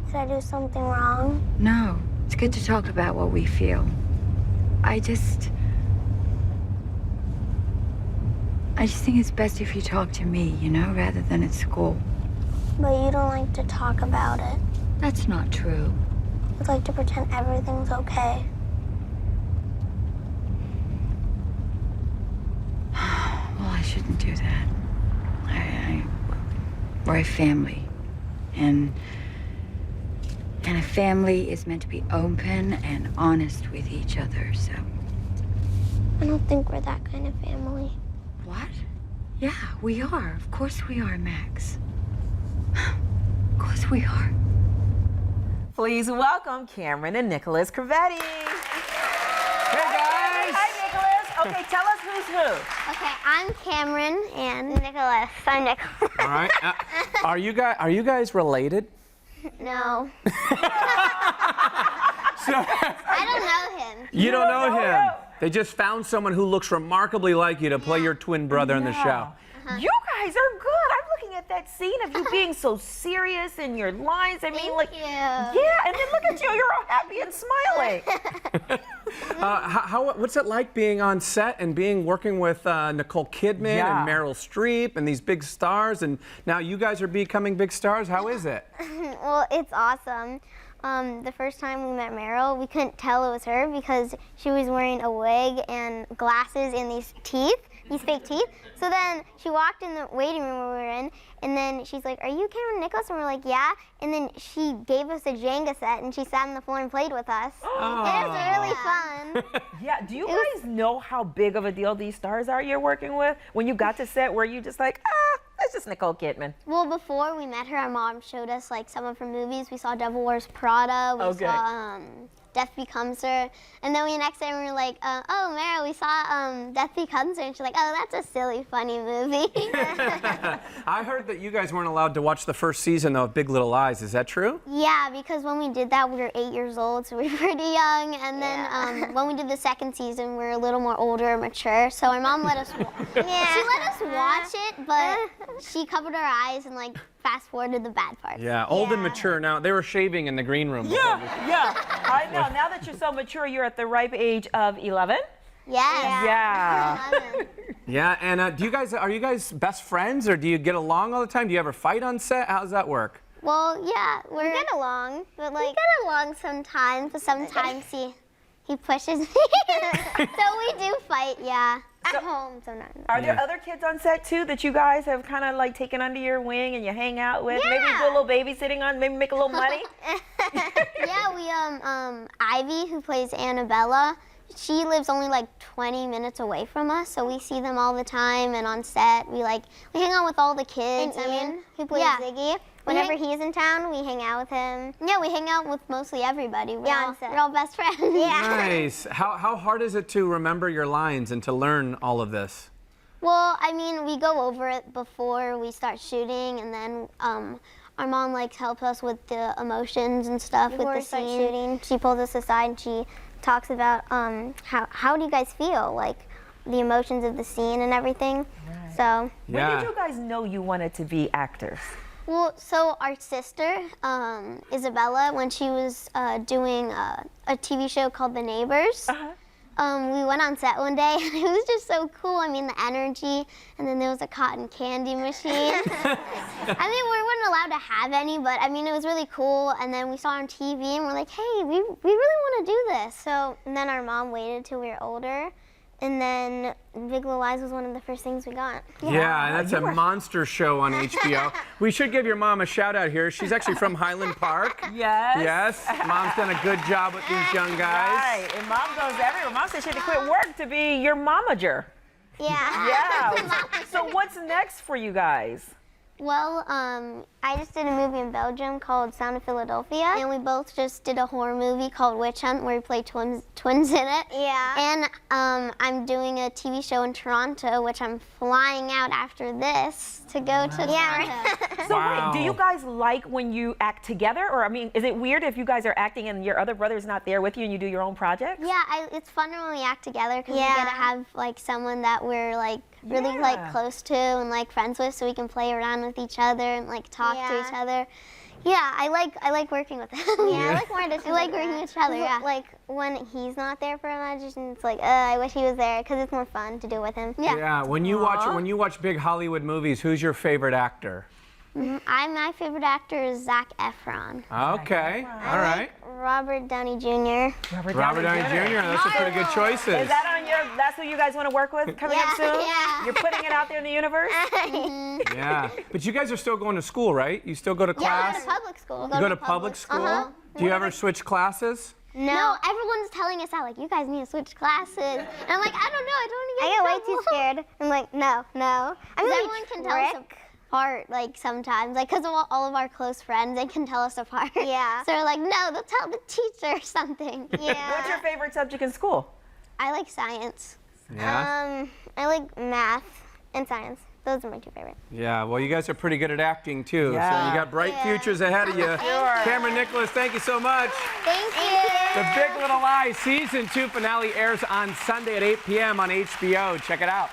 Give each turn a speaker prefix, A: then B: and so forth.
A: Did I do something wrong?
B: No, it's good to talk about what we feel. I just think it's best if you talk to me, you know, rather than at school.
A: But you don't like to talk about it.
B: That's not true.
A: You'd like to pretend everything's okay.
B: Well, I shouldn't do that. We're a family, and a family is meant to be open and honest with each other, so.
A: I don't think we're that kind of family.
B: What? Yeah, we are. Of course we are, Max. Of course we are.
C: Please welcome Cameron and Nicholas Crovetti.
D: Hey, guys!
C: Hi, Nicholas. Okay, tell us who's who.
A: Okay, I'm Cameron and Nicholas. I'm Nicholas.
D: All right. Are you guys related?
A: No.
D: So,
A: I don't know him.
D: you don't know him.
C: him.
D: They just found someone who looks remarkably like you to play your twin brother in the show.
C: You guys are good. I'm looking at that scene of you being so serious in your lines. I mean, like,
A: you.
C: yeah, and then look at you. You're all happy and smiling.
D: What's it like being on set and working with Nicole Kidman
C: Yeah.
D: and Meryl Streep and these big stars, and now you guys are becoming big stars? How is it?
A: Well, it's awesome. The first time we met Meryl, we couldn't tell it was her because she was wearing a wig and glasses and these fake teeth. So then she walked in the waiting room we were in, and then she's like, "Are you Cameron Nicholas?" And we're like, "Yeah." And then she gave us a Jenga set, and she sat on the floor and played with us. It was really fun.
C: Yeah, do you guys know how big of a deal these stars are you're working with? When you got to set, were you just like, that's just Nicole Kidman?
A: Well, before we met her, our mom showed us like some of her movies. We saw Devil Wears Prada. We saw Death Becomes Her. And then next day we were like, "Oh, Meryl, we saw Death Becomes Her." And she's like, "Oh, that's a silly, funny movie."
D: I heard that you guys weren't allowed to watch the first season of Big Little Lies. Is that true?
A: Yeah, because when we did that, we were 8 years old, so we were pretty young. And then when we did the second season, we were a little more older and mature. So our mom let us she let us watch it, but she covered our eyes and like fast forwarded the bad parts.
D: Yeah, old and mature. Now, they were shaving in the green room.
C: Yeah, I know. Now that you're so mature, you're at the ripe age of 11?
A: Yes.
C: Yeah.
D: Yeah, and are you guys best friends, or do you get along all the time? Do you ever fight on set? How does that work?
A: Well, yeah, we get along, but like we get along sometimes. But sometimes he pushes me, so we do fight. Yeah, at home sometimes.
C: Are there other kids on set too that you guys have kind of like taken under your wing and you hang out with?
A: Yeah.
C: Maybe do a little babysitting on, maybe make a little money?
A: Yeah, we Ivy, who plays Annabella, she lives only like 20 minutes away from us, so we see them all the time. And on set, we hang out with all the kids.
E: And Ian,
A: who plays Ziggy. Whenever he's in town, we hang out with him. Yeah, we hang out with mostly everybody. We're all best friends. Yeah.
D: Nice. How hard is it to remember your lines and to learn all of this?
A: Well, I mean, we go over it before we start shooting, and then our mom helps us with the emotions and stuff with the scene. Shooting. She pulls us aside and she talks about how do you guys feel, like the emotions of the scene and everything.
C: Right.
A: So.
C: When did you guys know you wanted to be actors?
A: Well, so our sister, Isabella, when she was doing a TV show called The Neighbors, we went on set one day, and it was just so cool. I mean, the energy, and then there was a cotton candy machine. I mean, we weren't allowed to have any, but I mean, it was really cool. And then we saw it on TV, and we're like, hey, we really want to do this. So, and then our mom waited till we were older. And then Big Little Lies was one of the first things we got.
D: Yeah, that's a monster show on HBO. We should give your mom a shout out here. She's actually from Highland Park.
C: Yes.
D: Yes. Mom's done a good job with these young guys.
C: Right, and Mom goes everywhere. Mom said she had to quit work to be your momager.
A: Yeah.
C: Yeah. So what's next for you guys?
A: Well, I just did a movie in Belgium called Sound of Philadelphia, and we both just did a horror movie called Witch Hunt where we play twins in it. Yeah. And I'm doing a TV show in Toronto, which I'm flying out after this to go to Toronto.
C: So wait, do you guys like when you act together, or I mean, is it weird if you guys are acting and your other brother's not there with you and you do your own projects?
A: Yeah, it's fun when we act together because we get to have someone that we're really close to and friends with, so we can play around with each other and talk to each other. Yeah, I like working with him. Yeah, I like more auditions. I like working with each other. Yeah. Like when he's not there for an audition, it's like, I wish he was there because it's more fun to do with him. Yeah.
D: Yeah. When you watch big Hollywood movies, who's your favorite actor?
A: My favorite actor is Zac Efron.
D: Okay. All right.
A: Robert Downey Jr.
D: Robert Downey Jr. Those are pretty good choices.
C: Is that on your? That's who you guys want to work with coming up soon?
A: Yeah.
C: You're putting it out there in the universe.
D: Yeah. But you guys are still going to school, right? You still go to
A: Yeah,
D: class?
A: I go to public school.
D: You go to public school? Do you ever switch classes?
A: No, everyone's telling us that, like, you guys need to switch classes. And I'm like, I don't know, I don't want to get in trouble. I get way too scared. I'm like, no. I mean, everyone can tell us apart, like, sometimes. Like, because of all of our close friends, they can tell us apart. Yeah. So we're like, no, they'll tell the teacher or something. Yeah.
C: What's your favorite subject in school?
A: I like science.
D: Yeah?
A: I like math and science. Those are my two favorites.
D: Yeah, well, you guys are pretty good at acting, too.
C: Yeah.
D: So you got bright futures ahead of you. Cameron, Nicholas, thank you so much.
A: Thank you.
D: The Big Little Lies Season 2 finale airs on Sunday at 8 p.m. on HBO. Check it out.